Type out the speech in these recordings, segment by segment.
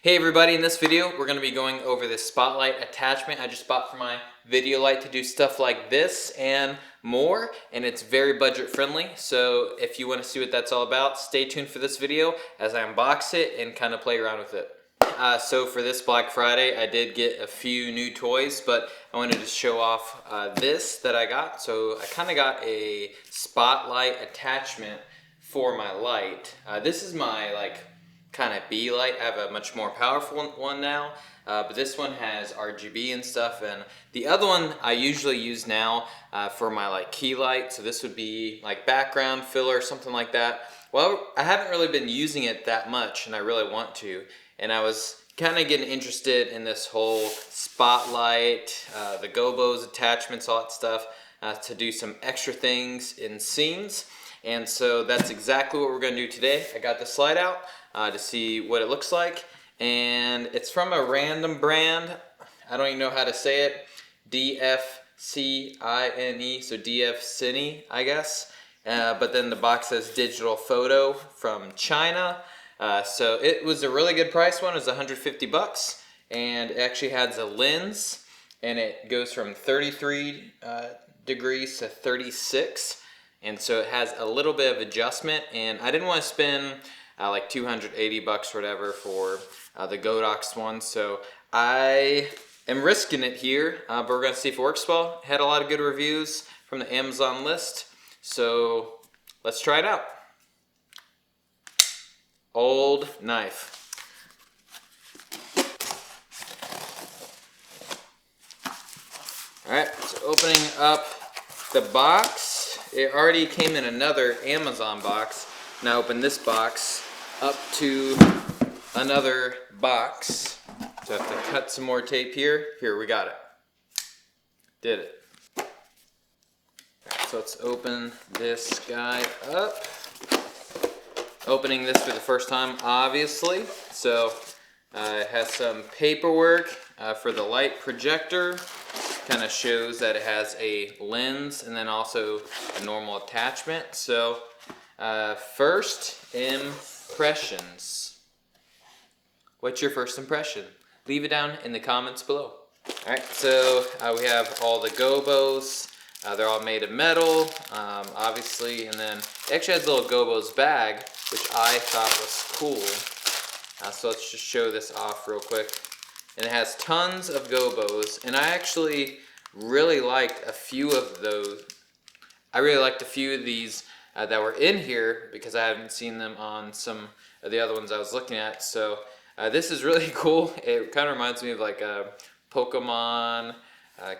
Hey everybody, in this video we're going to be going over this spotlight attachment I just bought for my video light to do stuff like this and more, and it's very budget friendly. So if you want to see what that's all about, stay tuned for this video as I unbox it and kind of play around with it. So for this Black Friday I did get a few new toys, but I wanted to show off this that I got. So I kind of got a spotlight attachment for my light. This is my kind of B light. I have a much more powerful one now, but this one has RGB and stuff, and the other one I usually use now for my key light. So this would be like background filler, something like that. Well, I haven't really been using it that much, and I really want to, and I was kind of getting interested in this whole spotlight, the gobos, attachments, all that stuff, to do some extra things in scenes. And so that's exactly what we're going to do today. I got the slide out to see what it looks like, and it's from a random brand. I don't even know how to say it. DFCINE, so DFCINE, I guess. But then the box says DigitalFoto from China. So it was a really good price one. It was 150 bucks, and it actually has a lens, and it goes from 33 degrees to 36. And so it has a little bit of adjustment, and I didn't want to spend like 280 bucks or whatever for the Godox one, so I am risking it here, but we're going to see if it works well. It had a lot of good reviews from the Amazon list, so let's try it out. Old knife. Alright, so opening up the box. It already came in another Amazon box. Now open this box up to another box. So I have to cut some more tape here. Here, we got it. Did it. Right, so let's open this guy up. Opening this for the first time, obviously. So it has some paperwork for the light projector. Kind of shows that it has a lens and then also a normal attachment. So first impressions. What's your first impression? Leave it down in the comments below. Alright, so we have all the gobos. They're all made of metal, obviously, and then it actually has a little gobos bag, which I thought was cool. So let's just show this off real quick. And it has tons of gobos, and I actually really liked a few of those. I really liked a few of these that were in here because I haven't seen them on some of the other ones I was looking at. So this is really cool. It kind of reminds me of like a Pokemon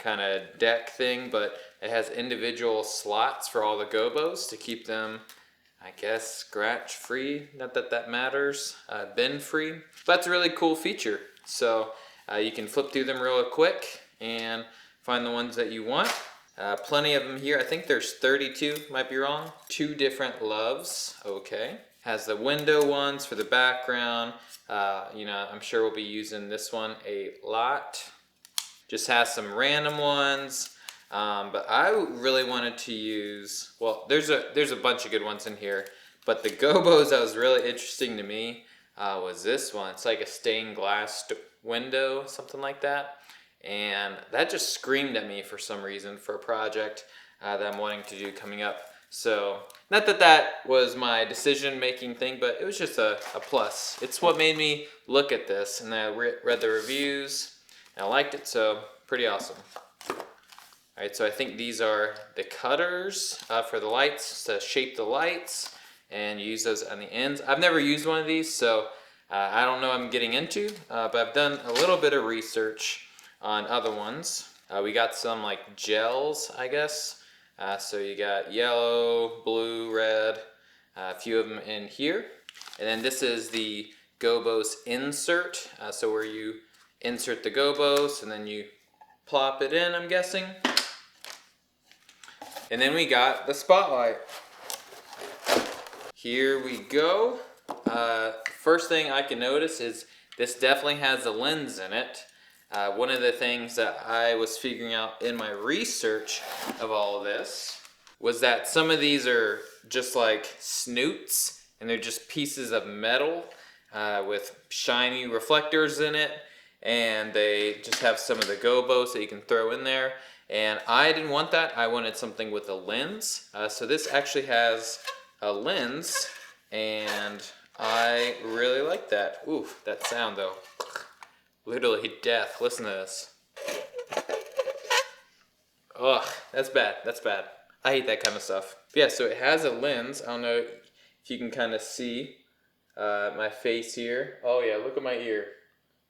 kind of deck thing, but it has individual slots for all the gobos to keep them, I guess, scratch free. Not that that matters. Bend free. But that's a really cool feature. So you can flip through them real quick and find the ones that you want. Plenty of them here. I think there's 32, might be wrong. 2 different loves. Okay. Has the window ones for the background. I'm sure we'll be using this one a lot. Just has some random ones. But I really wanted to use, well, there's a bunch of good ones in here, but the gobos that was really interesting to me was this one. It's like a stained glass window, something like that, and that just screamed at me for some reason for a project that I'm wanting to do coming up. So not that that was my decision-making thing, but it was just a plus. It's what made me look at this, and I read the reviews, and I liked it, so pretty awesome. Alright, so I think these are the cutters for the lights, to shape the lights, and you use those on the ends. I've never used one of these, so I don't know what I'm getting into, but I've done a little bit of research on other ones. We got some like gels, I guess. So you got yellow, blue, red, a few of them in here. And then this is the gobos insert, so where you insert the gobos and then you plop it in, I'm guessing. And then we got the spotlight. Here we go. First thing I can notice is this definitely has a lens in it. One of the things that I was figuring out in my research of all of this was that some of these are just like snoots, and they're just pieces of metal with shiny reflectors in it, and they just have some of the gobos that you can throw in there. And I didn't want that. I wanted something with a lens. So this actually has a lens, and I really like that. Ooh, that sound though. Literally death. Listen to this. Ugh, that's bad. That's bad. I hate that kind of stuff. Yeah, so it has a lens. I don't know if you can kind of see my face here. Oh yeah, look at my ear.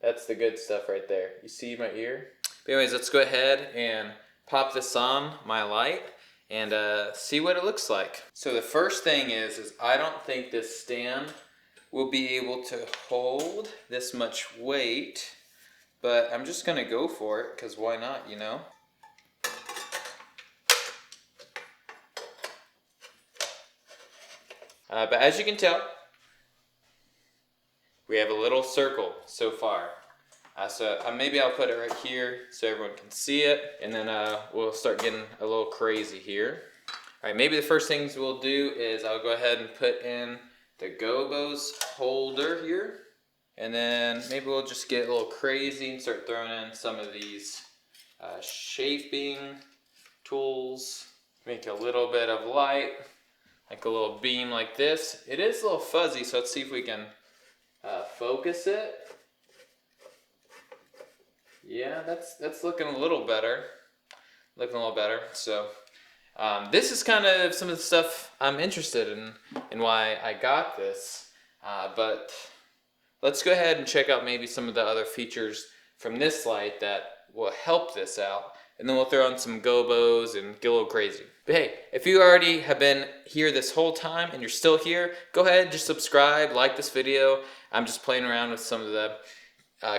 That's the good stuff right there. You see my ear? But anyways, let's go ahead and pop this on my light and see what it looks like. So the first thing is I don't think this stand will be able to hold this much weight, but I'm just gonna go for it, because why not, you know? But as you can tell, we have a little circle so far. So maybe I'll put it right here so everyone can see it, and then we'll start getting a little crazy here. All right, maybe the first things we'll do is I'll go ahead and put in the gobos holder here, and then maybe we'll just get a little crazy and start throwing in some of these shaping tools. Make a little bit of light, like a little beam like this. It is a little fuzzy, so let's see if we can focus it. Yeah, that's looking a little better. Looking a little better. So this is kind of some of the stuff I'm interested in and why I got this. But let's go ahead and check out maybe some of the other features from this light that will help this out. And then we'll throw on some gobos and get a little crazy. But hey, if you already have been here this whole time and you're still here, go ahead, just subscribe, like this video. I'm just playing around with some of the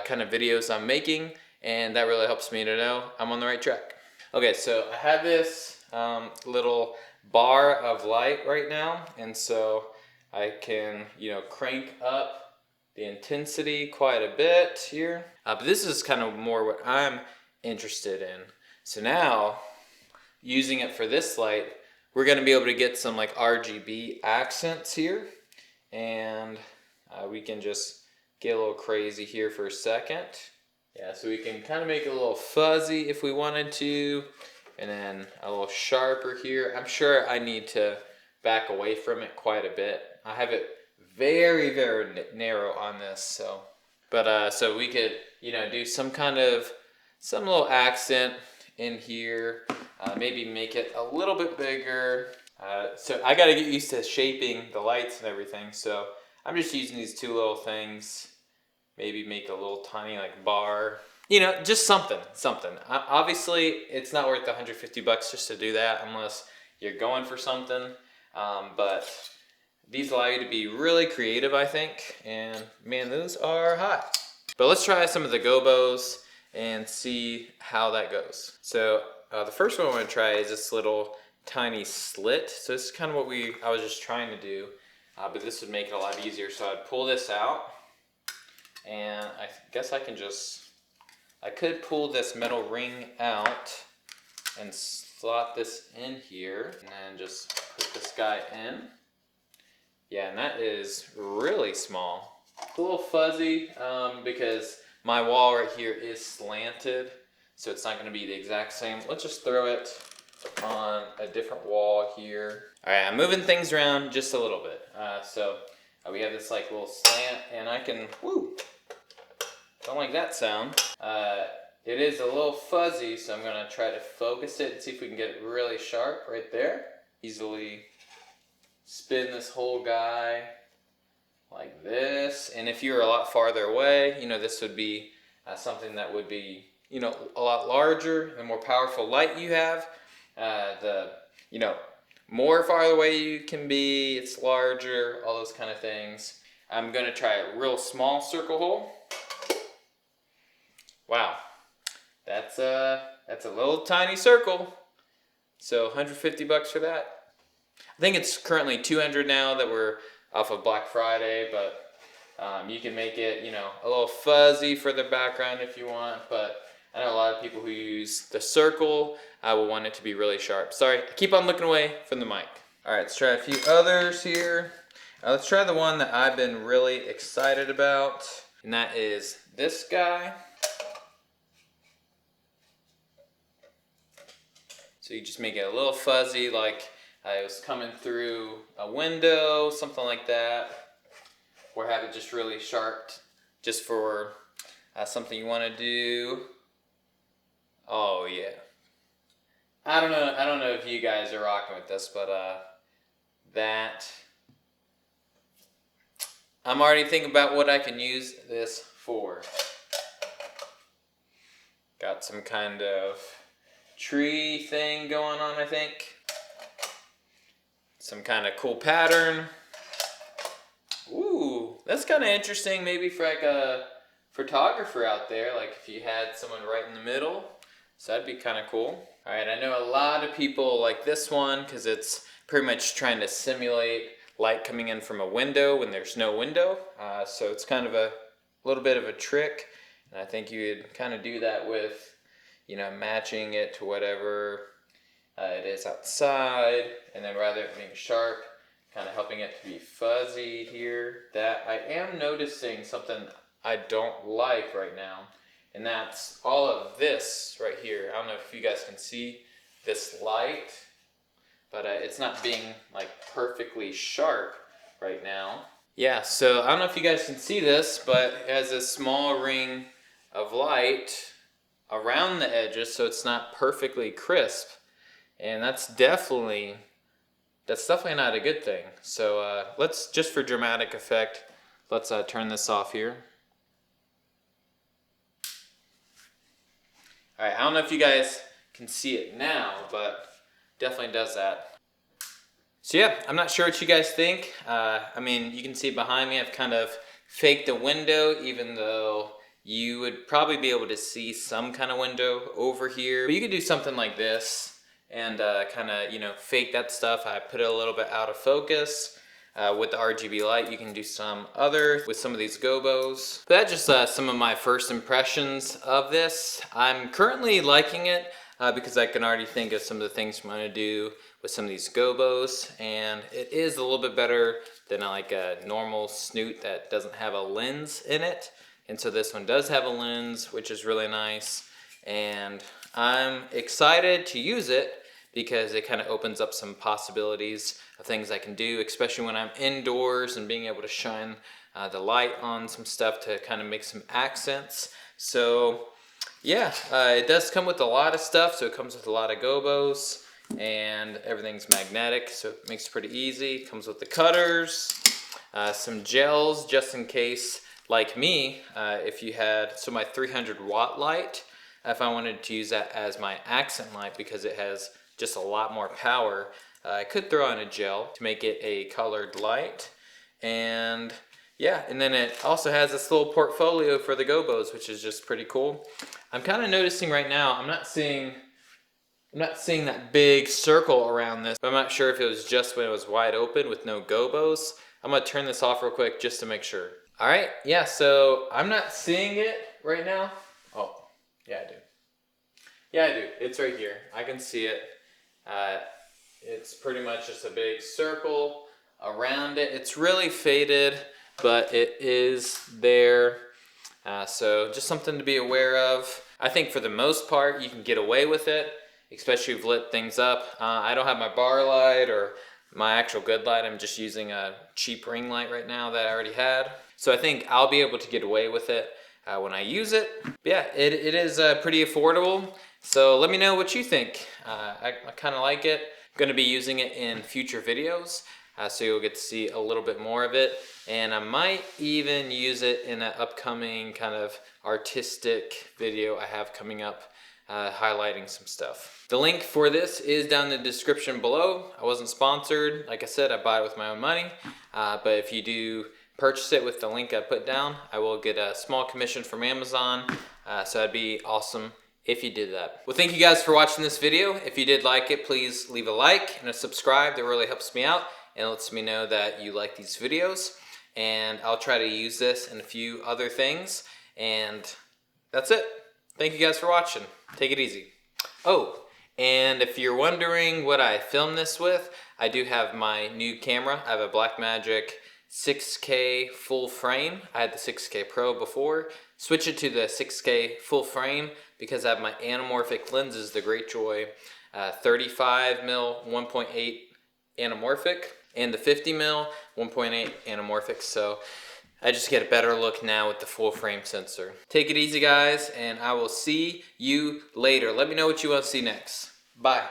kind of videos I'm making, and that really helps me to know I'm on the right track. Okay, so I have this little bar of light right now, and so I can, crank up the intensity quite a bit here. But this is kind of more what I'm interested in. So now, using it for this light, we're going to be able to get some like RGB accents here, and we can just get a little crazy here for a second. Yeah, so we can kind of make it a little fuzzy if we wanted to, and then a little sharper here. I'm sure I need to back away from it quite a bit. I have it very, very narrow on this, so. But so we could, do some little accent in here. Maybe make it a little bit bigger. So I got to get used to shaping the lights and everything. So I'm just using these two little things. Maybe make a little tiny like bar. Just something. Obviously, it's not worth $150 just to do that unless you're going for something. But these allow you to be really creative, I think. And man, those are hot. But let's try some of the gobos and see how that goes. So the first one I want to try is this little tiny slit. So this is kind of what I was just trying to do, but this would make it a lot easier. So I'd pull this out, and I guess I could pull this metal ring out and slot this in here, and then just put this guy in. Yeah, and that is really small. It's a little fuzzy because my wall right here is slanted, so it's not going to be the exact same. Let's just throw it on a different wall here. All right, I'm moving things around just a little bit. So we have this like little slant, and I can, don't like that sound. It is a little fuzzy, so I'm gonna try to focus it and see if we can get it really sharp right there. Easily spin this whole guy like this. And if you're a lot farther away, this would be something that would be, a lot larger. The more powerful light you have, the more farther away you can be, it's larger, all those kind of things. I'm gonna try a real small circle hole. Wow, that's a little tiny circle. So $150 for that. I think it's currently $200 now that we're off of Black Friday, but you can make it, a little fuzzy for the background if you want, but I know a lot of people who use the circle will want it to be really sharp. Sorry, I keep on looking away from the mic. All right, let's try a few others here. Let's try the one that I've been really excited about, and that is this guy. So you just make it a little fuzzy, like it was coming through a window, something like that. Or have it just really sharp, just for something you want to do. Oh yeah. I don't know if you guys are rocking with this, but that. I'm already thinking about what I can use this for. Got some kind of tree thing going on, I think. Some kind of cool pattern. Ooh, that's kind of interesting, maybe for like a photographer out there, like if you had someone right in the middle. So that'd be kind of cool. All right, I know a lot of people like this one because it's pretty much trying to simulate light coming in from a window when there's no window. So it's kind of a little bit of a trick. And I think you'd kind of do that with, you know, matching it to whatever it is outside. And then rather than being sharp, kind of helping it to be fuzzy here. That I am noticing something I don't like right now. And that's all of this right here. I don't know if you guys can see this light, but it's not being like perfectly sharp right now. Yeah, so I don't know if you guys can see this, but it has a small ring of light around the edges, so it's not perfectly crisp. And that's definitely not a good thing. So let's, just for dramatic effect, let's turn this off here. Alright, I don't know if you guys can see it now, but definitely does that. So yeah, I'm not sure what you guys think. I mean, you can see behind me I've kind of faked a window, even though you would probably be able to see some kind of window over here. But you could do something like this and kind of, you know, fake that stuff. I put it a little bit out of focus. With the RGB light, you can do some other with some of these gobos. But that's just some of my first impressions of this. I'm currently liking it because I can already think of some of the things I'm going to do with some of these gobos, and it is a little bit better than like a normal snoot that doesn't have a lens in it. And so this one does have a lens, which is really nice, and I'm excited to use it because it kind of opens up some possibilities of things I can do, especially when I'm indoors and being able to shine the light on some stuff to kind of make some accents. So yeah, it does come with a lot of stuff. So it comes with a lot of gobos and everything's magnetic, so it makes it pretty easy. It comes with the cutters, some gels just in case, like me, if you had, so my 300 watt light, if I wanted to use that as my accent light because it has just a lot more power, I could throw in a gel to make it a colored light. And yeah, and then it also has this little portfolio for the gobos, which is just pretty cool. I'm kind of noticing right now, I'm not seeing that big circle around this, but I'm not sure if it was just when it was wide open with no gobos. I'm gonna turn this off real quick just to make sure. All right, yeah, so I'm not seeing it right now. Oh, yeah, I do. Yeah, I do. It's right here. I can see it. It's pretty much just a big circle around it. It's really faded, but it is there. So just something to be aware of. I think for the most part, you can get away with it, especially if you've lit things up. I don't have my bar light or my actual good light. I'm just using a cheap ring light right now that I already had. So I think I'll be able to get away with it when I use it. But yeah, it is pretty affordable. So let me know what you think. I kind of like it. I'm going to be using it in future videos, so you'll get to see a little bit more of it. And I might even use it in an upcoming kind of artistic video I have coming up, highlighting some stuff. The link for this is down in the description below. I wasn't sponsored. Like I said, I bought it with my own money. But if you do purchase it with the link I put down, I will get a small commission from Amazon. So that'd be awesome if you did that. Well, thank you guys for watching this video. If you did like it, please leave a like and a subscribe. That really helps me out and lets me know that you like these videos. And I'll try to use this and a few other things. And that's it. Thank you guys for watching. Take it easy. Oh, and if you're wondering what I filmed this with, I do have my new camera. I have a Blackmagic 6K full frame. I had the 6K Pro before. Switch it to the 6K full frame because I have my anamorphic lenses, the Greatjoy 35 mil 1.8 anamorphic and the 50 mil 1.8 anamorphic. So I just get a better look now with the full frame sensor. Take it easy, guys, and I will see you later. Let me know what you want to see next. Bye.